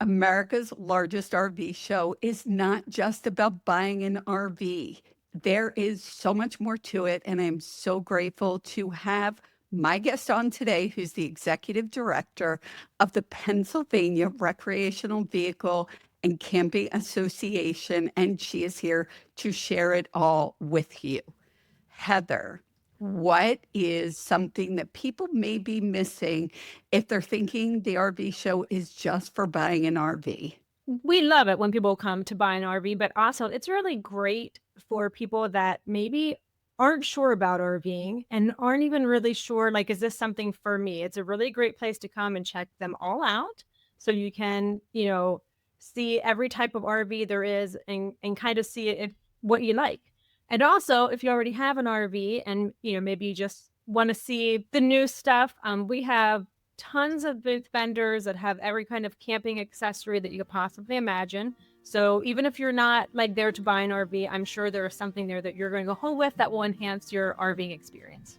America's largest RV show is not just about buying an RV. There is so much more to it, and I'm so grateful to have my guest on today, who's the executive director of the Pennsylvania Recreational Vehicle and Camping Association, and she is here to share it all with you. Heather, what is something that people may be missing if they're thinking the RV show is just for buying an RV? We love it when people come to buy an RV, but also it's really great for people that maybe aren't sure about RVing and aren't even really sure, like, is this something for me? It's a really great place to come and check them all out. So you can, see every type of RV there is and kind of see if what you like. And also, if you already have an RV and, maybe you just want to see the new stuff, we have tons of booth vendors that have every kind of camping accessory that you could possibly imagine. So even if you're not like there to buy an RV, I'm sure there is something there that you're going to go home with that will enhance your RVing experience.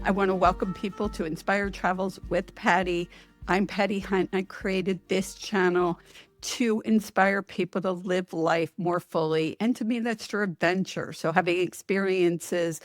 I want to welcome people to Inspired Travels with Patti. I'm Patti Hunt. I created this channel to inspire people to live life more fully. And to me, that's through adventure. So having experiences,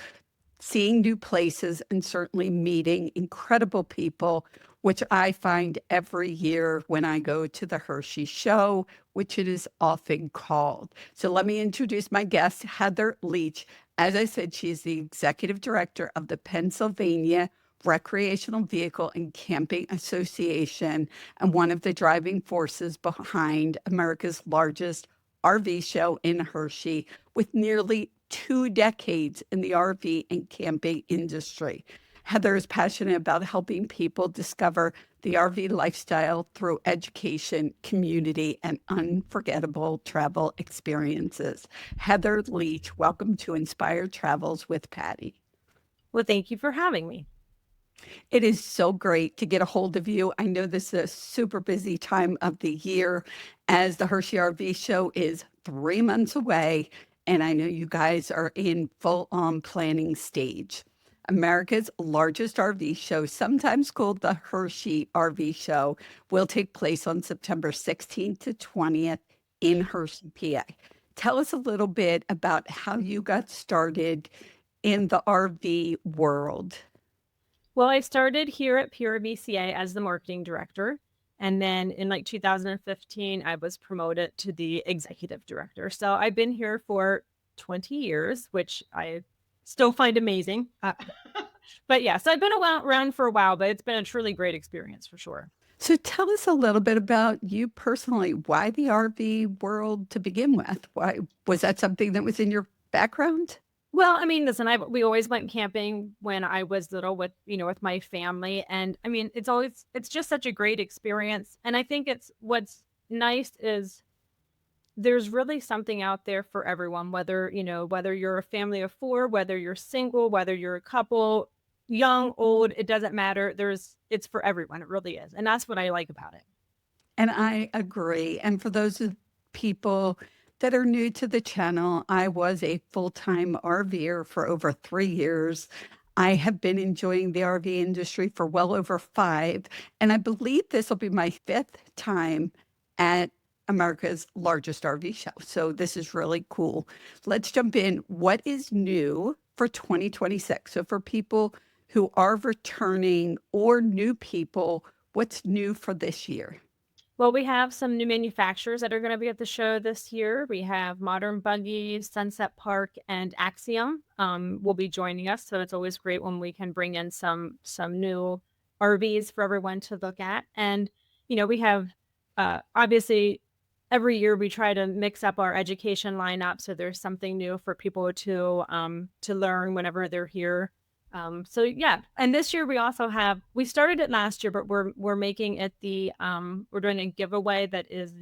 seeing new places, and certainly meeting incredible people, which I find every year when I go to the Hershey Show, which it is often called. So let me introduce my guest, Heather Leach. As I said, she is the executive director of the Pennsylvania Recreational Vehicle and Camping Association and one of the driving forces behind America's largest RV show in Hershey, with nearly 2 decades in the RV and camping industry. Heather is passionate about helping people discover the RV lifestyle through education, community, and unforgettable travel experiences. Heather Leach, welcome to Inspired Travels with Patti. Well, thank you for having me. It is so great to get a hold of you. I know this is a super busy time of the year as the Hershey RV show is 3 months away, and I know you guys are in full-on planning stage. America's largest RV show, sometimes called the Hershey RV Show, will take place on September 16th to 20th in Hershey, PA. Tell us a little bit about how you got started in the RV world. Well, I started here at PRVCA as the marketing director. And then in like 2015, I was promoted to the executive director. So I've been here for 20 years, which I still find amazing. But yeah, so I've been around for a while, but it's been a truly great experience for sure. So tell us a little bit about you personally. Why the RV world to begin with? Why was that something that was in your background? Well, I mean, listen, we always went camping when I was little with, with my family. And I mean, it's just such a great experience. And I think what's nice is there's really something out there for everyone, whether you're a family of four, whether you're single, whether you're a couple, young, old, it doesn't matter. It's for everyone. It really is. And that's what I like about it. And I agree. And for those of people that are new to the channel, I was a full-time RVer for over 3 years. I have been enjoying the RV industry for well over five, and I believe this will be my fifth time at America's largest RV show. So this is really cool. Let's jump in. What is new for 2026? So for people who are returning or new people, what's new for this year? Well, we have some new manufacturers that are going to be at the show this year. We have Modern Buggy, Sunset Park, and Axiom will be joining us. So it's always great when we can bring in some new RVs for everyone to look at. And we have obviously every year we try to mix up our education lineup, so there's something new for people to learn whenever they're here. So yeah, and this year we started it last year, but we're making it we're doing a giveaway that is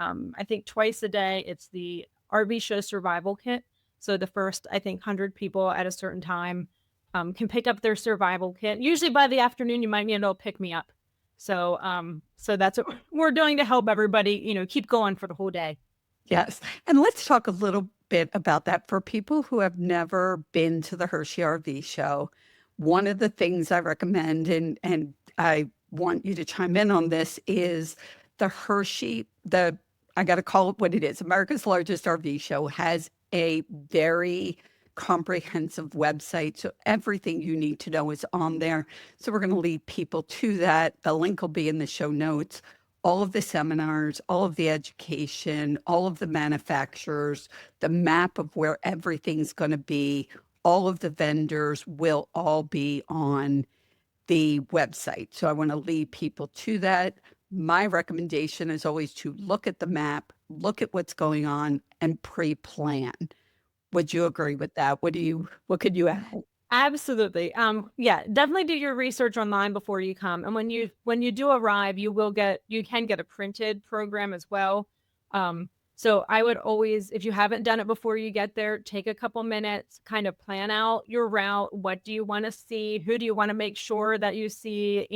I think twice a day. It's the RV Show Survival Kit. So the first, I think, 100 people at a certain time can pick up their survival kit. Usually by the afternoon, you might need a little pick me up. So that's what we're doing to help everybody, keep going for the whole day. Yes. And let's talk a little bit about that for people who have never been to the Hershey RV show. one of the things I recommend, and I want you to chime in on this, is the Hershey, I got to call it what it is. America's largest RV show has a very comprehensive website. So everything you need to know is on there. So we're going to lead people to that. The link will be in the show notes. All of the seminars, all of the education, all of the manufacturers, the map of where everything's going to be, all of the vendors will all be on the website. So I want to lead people to that. My recommendation is always to look at the map, look at what's going on, and pre-plan. Would you agree with that? What could you add? Absolutely. Yeah, definitely do your research online before you come. And when you do arrive, you can get a printed program as well. So I would always, if you haven't done it before you get there, take a couple minutes, kind of plan out your route. What do you want to see? Who do you want to make sure that you see,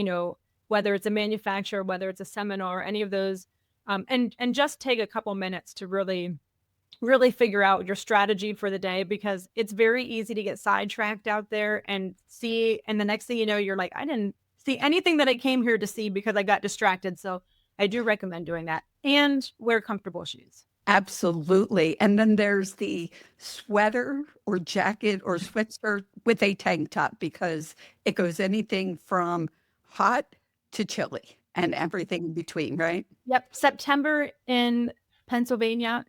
whether it's a manufacturer, whether it's a seminar, any of those. And just take a couple minutes to really figure out your strategy for the day, because it's very easy to get sidetracked out there and the next thing you know, you're like, I didn't see anything that I came here to see because I got distracted. So I do recommend doing that, and wear comfortable shoes. Absolutely. And then there's the sweater or jacket or sweatshirt with a tank top, because it goes anything from hot to chilly and everything in between, right? Yep. September in Pennsylvania,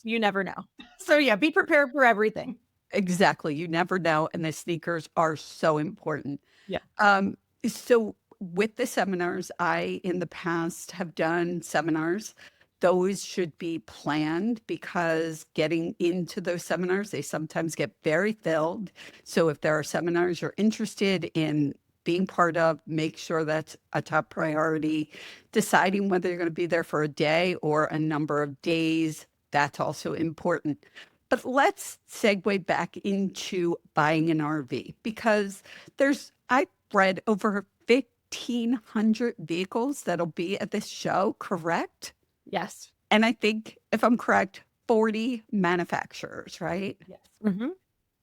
you never know. So yeah, be prepared for everything. Exactly. You never know. And the sneakers are so important. Yeah. So with the seminars, I in the past have done seminars. Those should be planned, because getting into those seminars, they sometimes get very filled. So if there are seminars you're interested in being part of, make sure that's a top priority. Deciding whether you're going to be there for a day or a number of days, that's also important. But let's segue back into buying an RV, because I read over 1,500 vehicles that'll be at this show, correct? Yes. And I think, if I'm correct, 40 manufacturers, right? Yes. Mm-hmm.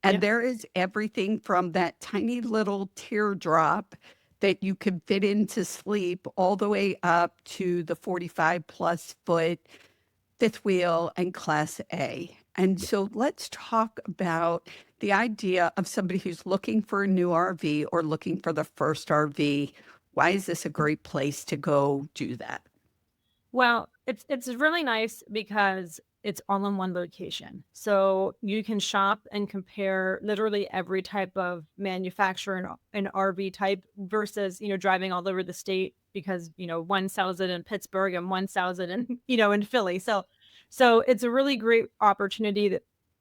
And Yep. there is everything from that tiny little teardrop that you can fit into sleep, all the way up to the 45 plus foot fifth wheel and class A. And so let's talk about the idea of somebody who's looking for a new RV or looking for the first RV. Why is this a great place to go do that? Well, it's really nice because it's all in one location. So you can shop and compare literally every type of manufacturer and RV type versus, driving all over the state, because, one sells it in Pittsburgh and one sells it in, in Philly. So it's a really great opportunity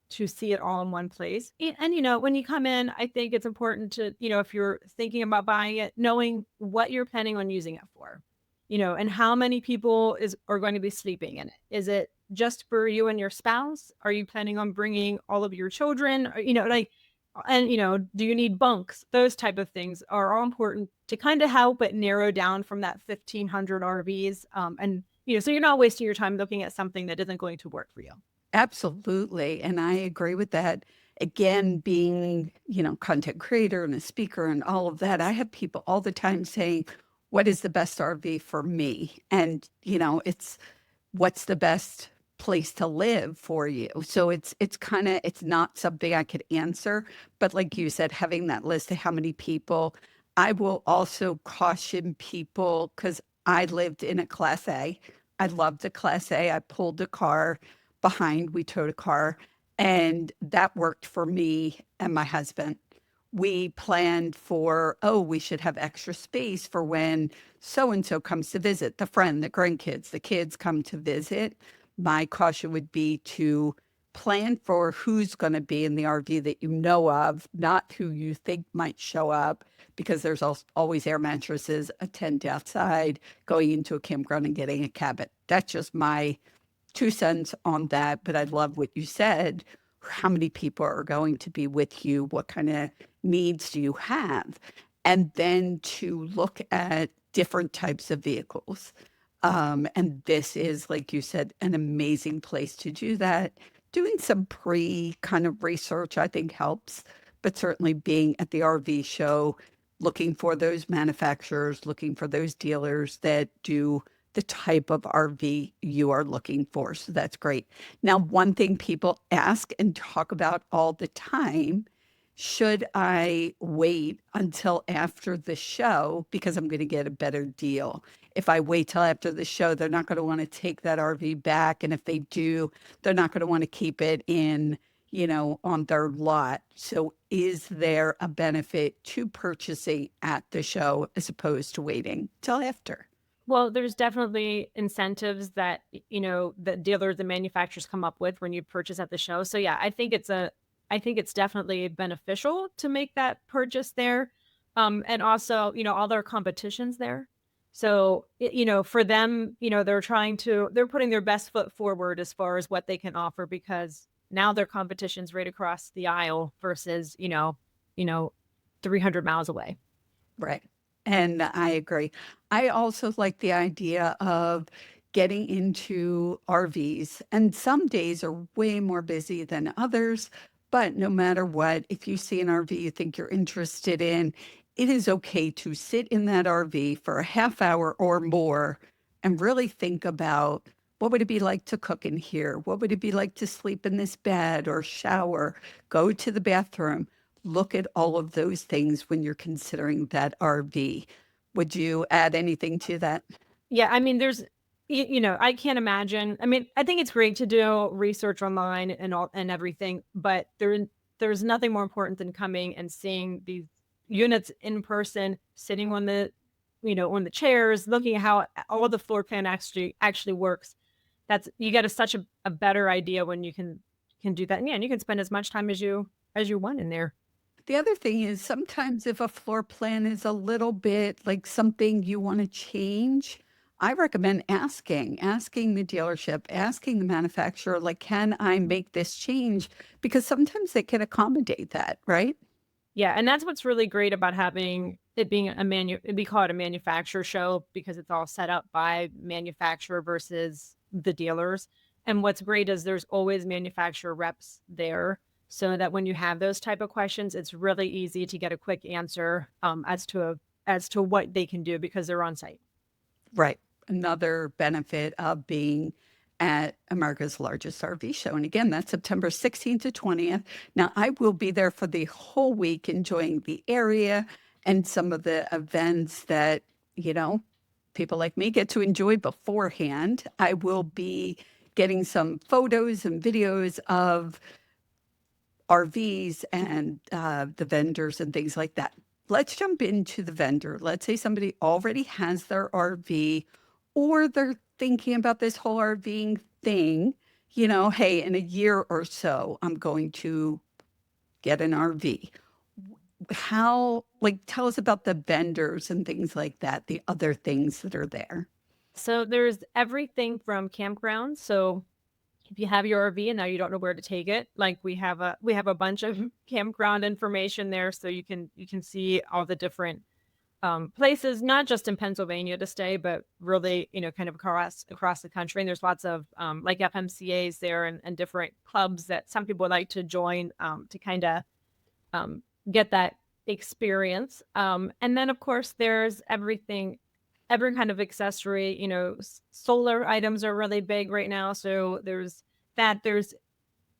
to see it all in one place. And, when you come in, I think it's important to, if you're thinking about buying it, knowing what you're planning on using it for. And how many people are going to be sleeping in it? Is it just for you and your spouse? Are you planning on bringing all of your children? Or, do you need bunks? Those type of things are all important to kind of help it narrow down from that 1,500 RVs. So you're not wasting your time looking at something that isn't going to work for you. Absolutely. And I agree with that. Again, being, content creator and a speaker and all of that, I have people all the time saying, what is the best RV for me? And, it's what's the best place to live for you. So it's not something I could answer, but like you said, having that list of how many people. I will also caution people, because I lived in a class A. I loved the class A. I pulled a car behind, we towed a car, and that worked for me and my husband. We planned for, we should have extra space for when so-and-so comes to visit, the friend, the grandkids, the kids come to visit. My caution would be to plan for who's going to be in the RV that you know of, not who you think might show up, because there's always air mattresses, a tent outside, going into a campground and getting a cabin. That's just my 2 cents on that. But I love what you said. How many people are going to be with you? What kind of needs do you have? And then to look at different types of vehicles. And this is, like you said, an amazing place to do that. Doing some pre kind of research, I think, helps. but certainly being at the RV show, looking for those manufacturers, looking for those dealers that do the type of RV you are looking for. So that's great. Now, one thing people ask and talk about all the time, should I wait until after the show because I'm going to get a better deal? If I wait till after the show, they're not going to want to take that RV back. And if they do, they're not going to want to keep it in, on their lot. So is there a benefit to purchasing at the show as opposed to waiting till after? Well, there's definitely incentives that, that dealers and manufacturers come up with when you purchase at the show. So yeah, I think it's definitely beneficial to make that purchase there. And also, all their competitions there. So, for them, they're putting their best foot forward as far as what they can offer, because now their competition's right across the aisle versus, 300 miles away. Right. And I agree. I also like the idea of getting into RVs. And some days are way more busy than others. But no matter what, if you see an RV you think you're interested in, it is okay to sit in that RV for a half hour or more and really think about what would it be like to cook in here? What would it be like to sleep in this bed or shower, go to the bathroom? Look at all of those things when you're considering that RV. Would you add anything to that? Yeah, I mean, I can't imagine. I mean, I think it's great to do research online and everything, but there's nothing more important than coming and seeing these units in person, sitting on the chairs, looking at how all the floor plan actually works. You get such a better idea when you can do that. And yeah, and you can spend as much time as you want in there. The other thing is sometimes if a floor plan is a little bit like something you want to change, I recommend asking the dealership, asking the manufacturer, like, can I make this change? Because sometimes they can accommodate that, right? Yeah, and that's what's really great about having it being we call it a manufacturer show, because it's all set up by manufacturer versus the dealers. And what's great is there's always manufacturer reps there, so that when you have those type of questions, it's really easy to get a quick answer as to what they can do because they're on site. Right. Another benefit of being at America's largest RV show. And again, that's September 16th to 20th. Now, I will be there for the whole week enjoying the area and some of the events that, people like me get to enjoy beforehand. I will be getting some photos and videos of RVs and the vendors and things like that. Let's jump into the vendor. Let's say somebody already has their RV or they're thinking about this whole RVing thing. Hey, in a year or so, I'm going to get an RV. Tell us about the vendors and things like that, the other things that are there. So there's everything from campgrounds. So if you have your RV and now you don't know where to take it, like we have a bunch of campground information there, so you can see all the different places, not just in Pennsylvania to stay, but really, kind of across the country. And there's lots of like FMCAs there, and different clubs that some people like to join to kind of get that experience. And then of course there's everything, every kind of accessory. Solar items are really big right now. So there's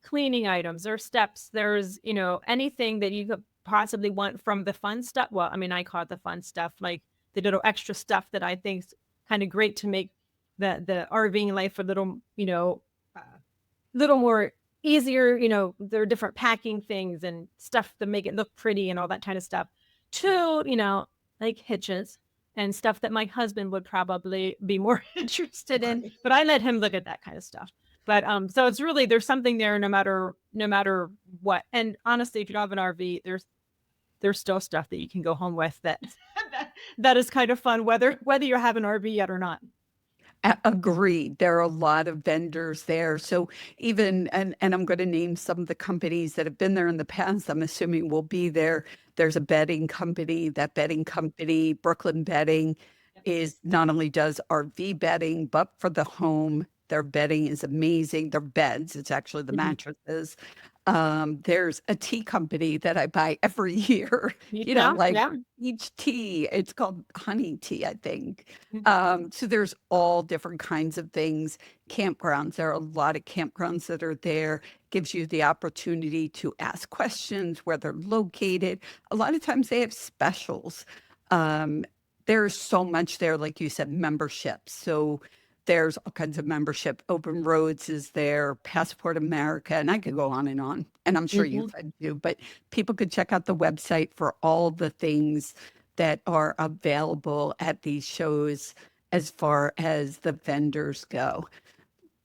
cleaning items, there's steps, there's, anything that you could possibly want, from the fun stuff. Well, I mean, I call it the fun stuff, like the little extra stuff that I think's kind of great to make the RVing life a little, little more easier. There are different packing things and stuff to make it look pretty and all that kind of stuff. To, like hitches and stuff that my husband would probably be more interested in, but I let him look at that kind of stuff. But so it's really, there's something there no matter what. And honestly, if you don't have an RV, there's still stuff that you can go home with that that is kind of fun, whether you have an RV yet or not. Agreed. There are a lot of vendors there. So even, and I'm going to name some of the companies that have been there in the past, I'm assuming will be there. There's a bedding company. That bedding company, Brooklyn Bedding, is not only does RV bedding, but for the home. Their bedding is amazing. Their beds, it's actually the Mhm. mattresses. There's a tea company that I buy every year, Yeah, like yeah. each tea. It's called honey tea, I think. Mm. So there's all different kinds of things. Campgrounds, there are a lot of campgrounds that are there. Gives you the opportunity to ask questions, where they're located. A lot of times they have specials. Um, there's so much there, like you said, memberships. So there's all kinds of membership. Open Roads is there, Passport America, and I could go on and on. And I'm sure Mhm. you've had to, but people could check out the website for all the things that are available at these shows as far as the vendors go.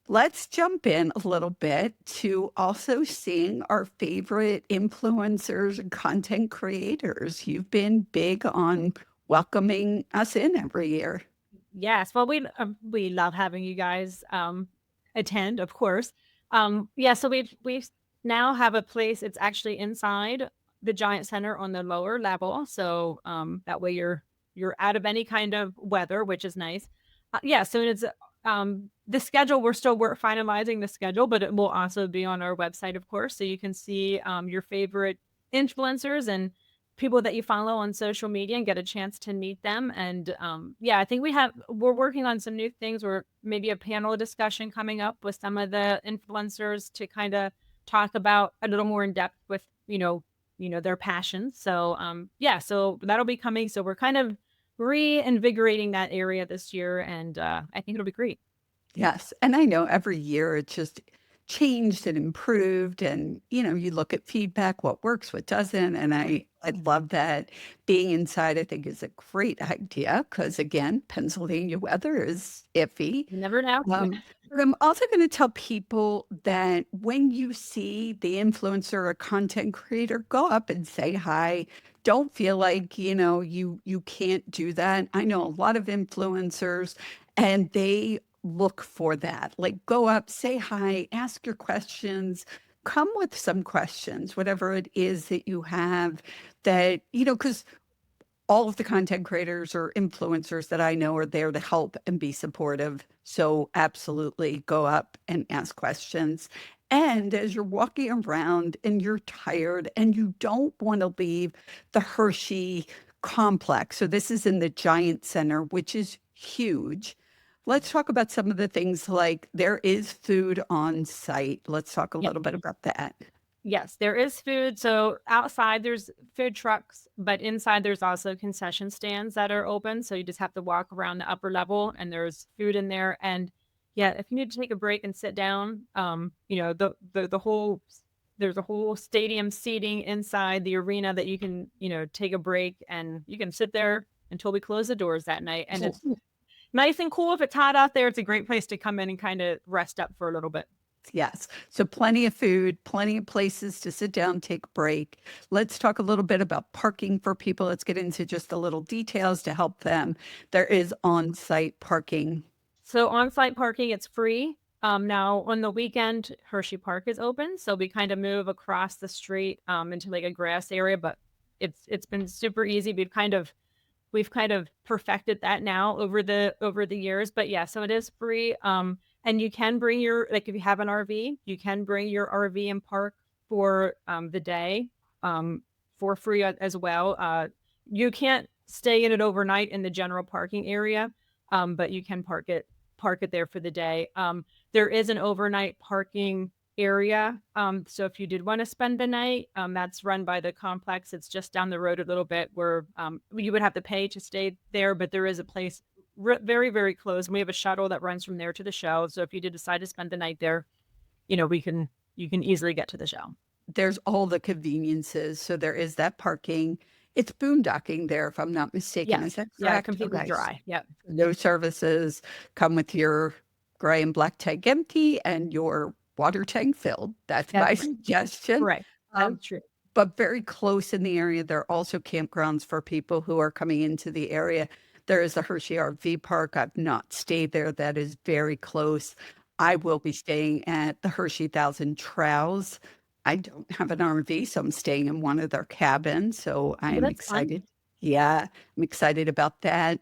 Let's jump in a little bit to also seeing our favorite influencers and content creators. You've been big on welcoming us in every year. Yes, well, we love having you guys attend, of course. Yeah, so we now have a place. It's actually inside the Giant Center on the lower level, so that way you're out of any kind of weather, which is nice. Yeah, so it's the schedule. We're finalizing the schedule, but it will also be on our website, of course, so you can see your favorite influencers and people that you follow on social media and get a chance to meet them. And yeah, I think we're working on some new things, or maybe a panel discussion coming up with some of the influencers to kind of talk about a little more in depth with, their passions. So yeah, so that'll be coming. So we're kind of reinvigorating that area this year, and I think it'll be great. Yes. And I know every year it just changed and improved. And, you look at feedback, what works, what doesn't. And I love that being inside, I think is a great idea because, again, Pennsylvania weather is iffy. You never know. But I'm also going to tell people that when you see the influencer or content creator, go up and say hi. Don't feel like, you can't do that. I know a lot of influencers and they look for that. Like go up, say hi, ask your questions, come with some questions, whatever it is that you have that, because all of the content creators or influencers that I know are there to help and be supportive. So absolutely go up and ask questions. And as you're walking around and you're tired and you don't want to leave the Hershey complex. So this is in the Giant Center, which is huge. Let's talk about some of the things like there is food on site. Let's talk a Yeah. little bit about that. Yes, there is food. So outside there's food trucks, but inside there's also concession stands that are open. So you just have to walk around the upper level and there's food in there. And yeah, if you need to take a break and sit down, the whole there's a whole stadium seating inside the arena that you can, take a break and you can sit there until we close the doors that night. And it's nice and cool. If it's hot out there, it's a great place to come in and kind of rest up for a little bit. Yes. So plenty of food, plenty of places to sit down, take a break. Let's talk a little bit about parking for people. Let's get into just the little details to help them. There is on-site parking. So on-site parking, it's free. Now on the weekend, Hershey Park is open, so we kind of move across the street into like a grass area, but it's been super easy. We've kind of perfected that now over the years. But yeah, so it is free. And you can bring like if you have an RV, you can bring your RV and park for the day for free as well. You can't stay in it overnight in the general parking area, but you can park it there for the day. There is an overnight parking area. So if you did want to spend the night, that's run by the complex. It's just down the road a little bit where you would have to pay to stay there, but there is a place very, very close. And we have a shuttle that runs from there to the show. So if you did decide to spend the night there, you can easily get to the show. There's all the conveniences. So there is that parking. It's boondocking there, if I'm not mistaken. Is Yes. that Yeah, correct? completely Okay. dry. Yep. No services. Come with your gray and black tank empty and your water tank filled. That's my That's suggestion. correct. Um, That's true. but very close in the area. There are also campgrounds for people who are coming into the area. There is the Hershey RV Park. I've not stayed there. That is very close. I will be staying at the Hershey Thousand Trowels. I don't have an RV, so I'm staying in one of their cabins. So Well, I'm that's fun. excited. Yeah, I'm excited about that.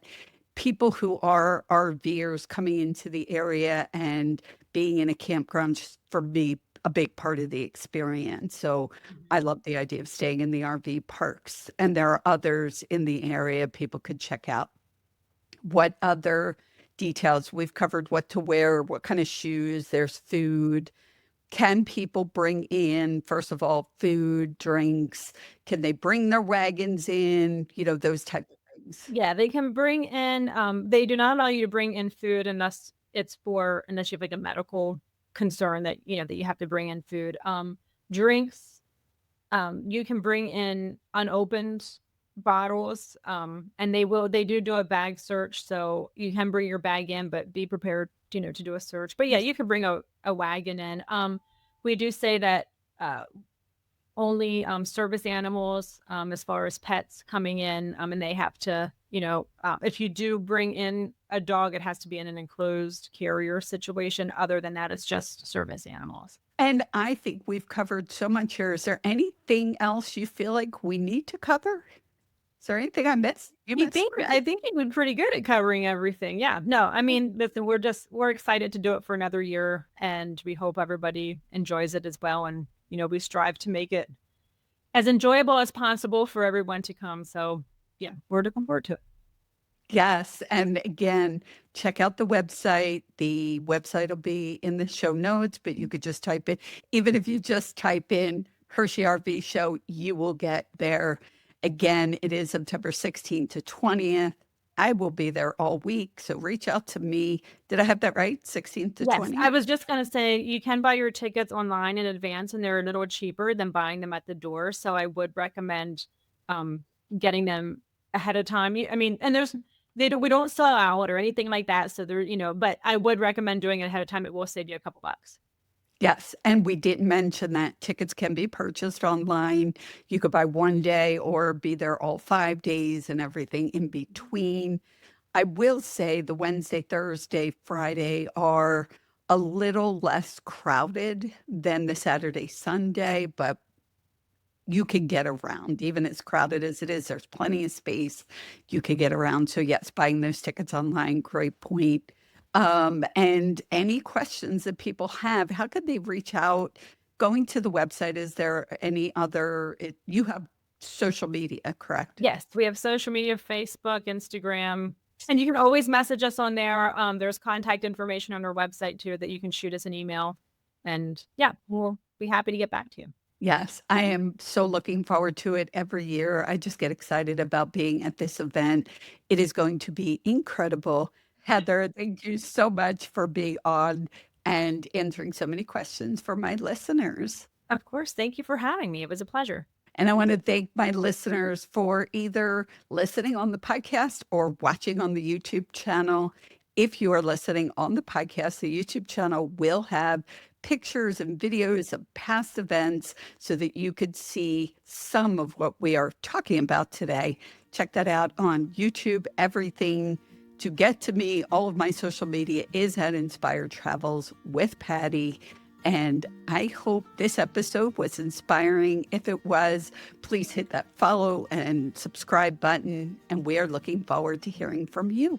People who are RVers coming into the area and being in a campground, just for me a big part of the experience. So I love the idea of staying in the RV parks. And there are others in the area people could check out. What other details? We've covered what to wear, what kind of shoes, there's food. Can people bring in, first of all, food, drinks? Can they bring their wagons in? Those type of things. Yeah, they can bring in, they do not allow you to bring in food unless unless you have like a medical concern that, that you have to bring in food. Drinks, you can bring in unopened bottles, and they do a bag search. So you can bring your bag in, but be prepared, to do a search. But yeah, you can bring a wagon in. We do say that, only service animals, as far as pets coming in, and they have to, if you do bring in a dog, it has to be in an enclosed carrier situation. Other than that, it's just service animals. And I think we've covered so much here. Is there anything else you feel like we need to cover? Is there anything I missed? I think you've been pretty good at covering everything. Yeah. No, I mean, listen, we're excited to do it for another year, and we hope everybody enjoys it as well. And, we strive to make it as enjoyable as possible for everyone to come. So yeah, we're looking forward to it. Yes. And again, check out the website. The website will be in the show notes, but you could just type it. Even if you just type in Hershey RV Show, you will get there. Again, it is September 16th to 20th. I will be there all week. So reach out to me. Did I have that right? 16th to Yes, 20th? I was just going to say you can buy your tickets online in advance, and they're a little cheaper than buying them at the door. So I would recommend getting them ahead of time. I mean, and we don't sell out or anything like that. So but I would recommend doing it ahead of time. It will save you a couple bucks. Yes, and we didn't mention that tickets can be purchased online. You could buy one day or be there all 5 days and everything in between. I will say the Wednesday, Thursday, Friday are a little less crowded than the Saturday, Sunday, but you can get around. Even as crowded as it is, there's plenty of space. You can get around. So yes, buying those tickets online, great point. And any questions that people have, how could they reach out? Going to the website, is there any other, you have social media, correct? Yes, we have social media, Facebook, Instagram, and you can always message us on there. There's contact information on our website too that you can shoot us an email. And yeah, we'll be happy to get back to you. Yes, I am so looking forward to it every year. I just get excited about being at this event. It is going to be incredible. Heather, thank you so much for being on and answering so many questions for my listeners. Of course. Thank you for having me. It was a pleasure. And I want to thank my listeners for either listening on the podcast or watching on the YouTube channel. If you are listening on the podcast, the YouTube channel will have pictures and videos of past events so that you could see some of what we are talking about today. Check that out on YouTube. Everything to get to me, all of my social media is at Inspired Travels with Patti. And I hope this episode was inspiring. If it was, please hit that follow and subscribe button. And we are looking forward to hearing from you.